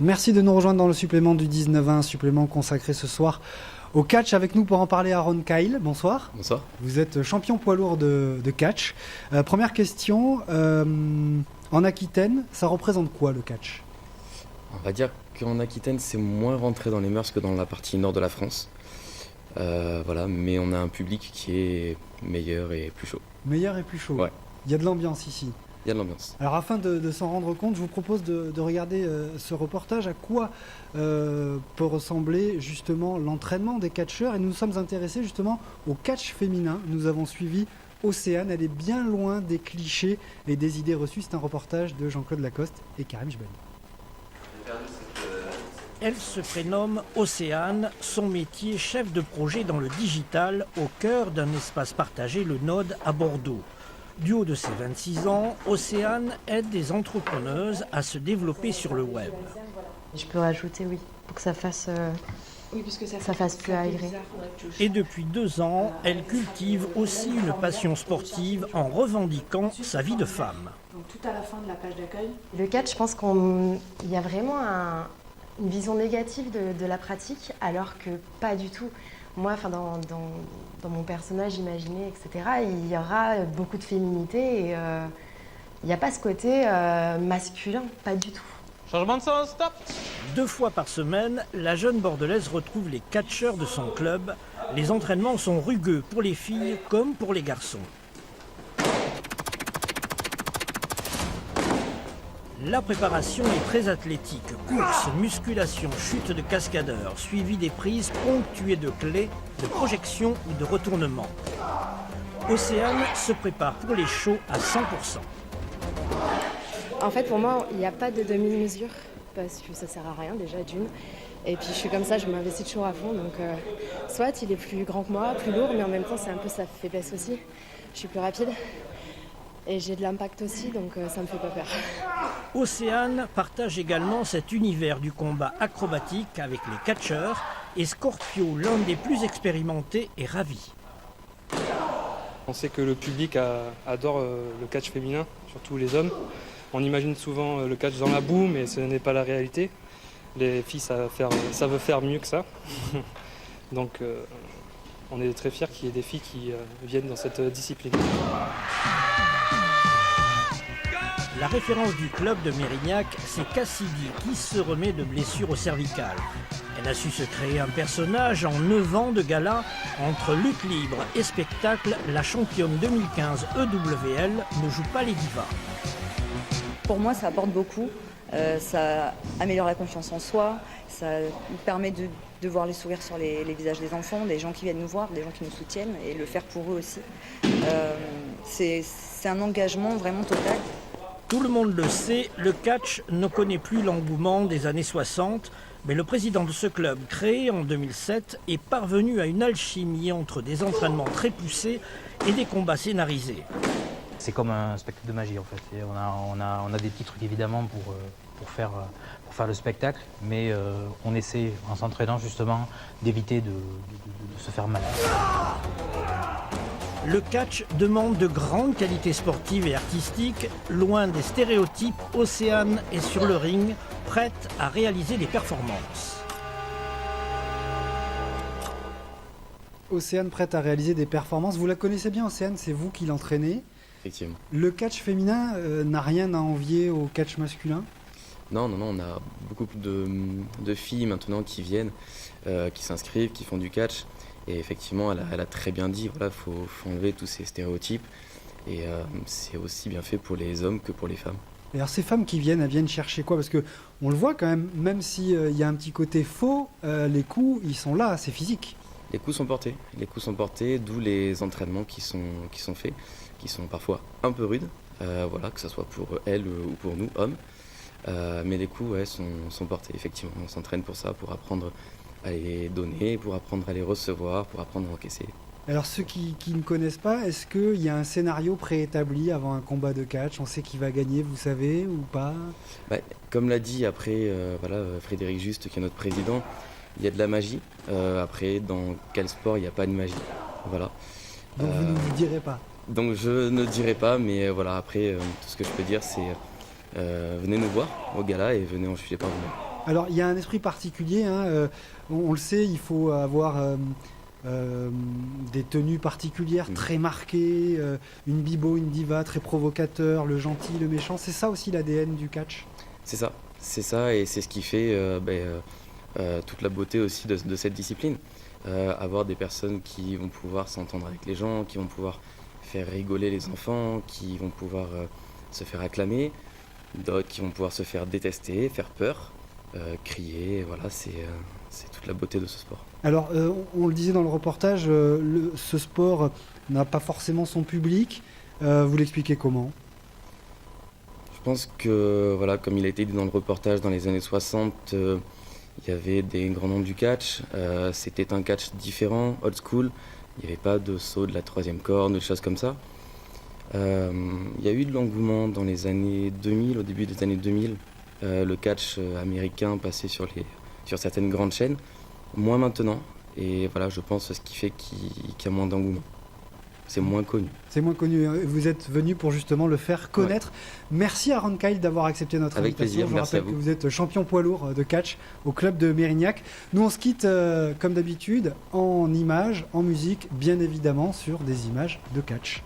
Merci de nous rejoindre dans le supplément du 19-1, supplément consacré ce soir au catch. Avec nous pour en parler, Aaron Kyle. Bonsoir. Bonsoir. Vous êtes champion poids lourd de catch. Première question, en Aquitaine, ça représente quoi le catch? On va dire qu'en Aquitaine, c'est moins rentré dans les mœurs que dans la partie nord de la France. Voilà, mais on a un public qui est meilleur et plus chaud. Meilleur et plus chaud. Ouais. Il y a de l'ambiance ici. Il y a de l'ambiance. Alors afin de s'en rendre compte, je vous propose de regarder ce reportage. À quoi peut ressembler justement l'entraînement des catcheurs? Et nous nous sommes intéressés justement au catch féminin. Nous avons suivi Océane. Elle est bien loin des clichés et des idées reçues. C'est un reportage de Jean-Claude Lacoste et Karim Jbel. Elle se prénomme Océane, son métier chef de projet dans le digital au cœur d'un espace partagé, le Node à Bordeaux. Du haut de ses 26 ans, Océane aide des entrepreneuses à se développer sur le web. Je peux rajouter, oui, pour que ça fasse, ça fasse plus aéré. Et depuis 2 ans, elle cultive aussi une passion sportive en revendiquant sa vie de femme. Donc tout à la fin de la page d'accueil. Le catch, je pense qu'il y a vraiment une vision négative de la pratique, alors que pas du tout. Moi, dans mon personnage imaginé, etc., il y aura beaucoup de féminité et il n'y a pas ce côté masculin, pas du tout. Changement de sens, stop! 2 fois par semaine, la jeune Bordelaise retrouve les catcheurs de son club. Les entraînements sont rugueux pour les filles comme pour les garçons. La préparation est très athlétique. Course, musculation, chute de cascadeur, suivi des prises ponctuées de clés, de projection ou de retournement. Océane se prépare pour les shows à 100%. En fait, pour moi, il n'y a pas de demi-mesure, parce que ça sert à rien déjà d'une. Et puis je suis comme ça, je m'investis toujours à fond. Donc soit il est plus grand que moi, plus lourd, mais en même temps c'est un peu sa faiblesse aussi. Je suis plus rapide. Et j'ai de l'impact aussi, donc ça me fait pas peur. Océane partage également cet univers du combat acrobatique avec les catcheurs et Scorpio, l'un des plus expérimentés, est ravi. On sait que le public adore le catch féminin, surtout les hommes. On imagine souvent le catch dans la boue, mais ce n'est pas la réalité. Les filles savent faire mieux que ça. Donc on est très fiers qu'il y ait des filles qui viennent dans cette discipline. La référence du club de Mérignac, c'est Cassidy qui se remet de blessure au cervical. Elle a su se créer un personnage en 9 ans de gala. Entre lutte libre et spectacle, la championne 2015 EWL ne joue pas les divas. Pour moi, ça apporte beaucoup. Ça améliore la confiance en soi. Ça permet de voir les sourires sur les visages des enfants, des gens qui viennent nous voir, des gens qui nous soutiennent et le faire pour eux aussi. C'est un engagement vraiment total. Tout le monde le sait, le catch ne connaît plus l'engouement des années 60, mais le président de ce club, créé en 2007, est parvenu à une alchimie entre des entraînements très poussés et des combats scénarisés. C'est comme un spectacle de magie en fait. Et on a des petits trucs évidemment pour faire le spectacle, mais on essaie en s'entraînant justement d'éviter de se faire mal. Le catch demande de grandes qualités sportives et artistiques. Loin des stéréotypes, Océane est sur le ring, prête à réaliser des performances. Océane prête à réaliser des performances. Vous la connaissez bien, Océane, c'est vous qui l'entraînez. Effectivement. Le catch féminin n'a rien à envier au catch masculin? Non, on a beaucoup de filles maintenant qui viennent, qui s'inscrivent, qui font du catch. Et effectivement, elle a très bien dit, voilà, faut enlever tous ces stéréotypes. Et c'est aussi bien fait pour les hommes que pour les femmes. Et alors ces femmes qui viennent, elles viennent chercher quoi? Parce qu'on le voit quand même s'il y a un petit côté faux, les coups, ils sont là, c'est physique. Les coups sont portés, d'où les entraînements qui sont faits, qui sont parfois un peu rudes, voilà, que ce soit pour elles ou pour nous, hommes. Mais les coups sont portés, effectivement. On s'entraîne pour ça, pour apprendre à les donner, pour apprendre à les recevoir, pour apprendre à encaisser. Alors ceux qui ne connaissent pas, est-ce qu'il y a un scénario préétabli avant un combat de catch? On sait qui va gagner, vous savez, ou pas? Comme l'a dit après Frédéric Juste, qui est notre président, il y a de la magie. Après, dans quel sport il n'y a pas de magie? Voilà. Donc vous ne nous direz pas? Donc je ne dirai pas, mais voilà, après, tout ce que je peux dire, c'est venez nous voir au gala et venez en juger par vous-même. Alors, il y a un esprit particulier, hein, on le sait, il faut avoir des tenues particulières très marquées, une bibo, une diva, très provocateur, le gentil, le méchant. C'est ça aussi l'ADN du catch? C'est ça, et c'est ce qui fait toute la beauté aussi de cette discipline. Avoir des personnes qui vont pouvoir s'entendre avec les gens, qui vont pouvoir faire rigoler les enfants, qui vont pouvoir se faire acclamer, d'autres qui vont pouvoir se faire détester, faire peur, crier, voilà, c'est toute la beauté de ce sport. Alors, on le disait dans le reportage, ce sport n'a pas forcément son public. Vous l'expliquez comment? Je pense que, voilà, comme il a été dit dans le reportage, dans les années 60, il y avait des grands noms du catch. C'était un catch différent, old school. Il n'y avait pas de saut de la troisième corde, de choses comme ça. Il y a eu de l'engouement dans les années 2000, au début des années 2000. Le catch américain passait sur certaines grandes chaînes, moins maintenant. Et voilà, je pense ce qui fait qu'il y a moins d'engouement. C'est moins connu. C'est moins connu. Vous êtes venu pour justement le faire connaître. Ouais. Merci à Ron Kyle d'avoir accepté notre Avec invitation. plaisir, merci à vous. Je rappelle que vous êtes champion poids lourd de catch au club de Mérignac. Nous, on se quitte comme d'habitude en images, en musique, bien évidemment sur des images de catch.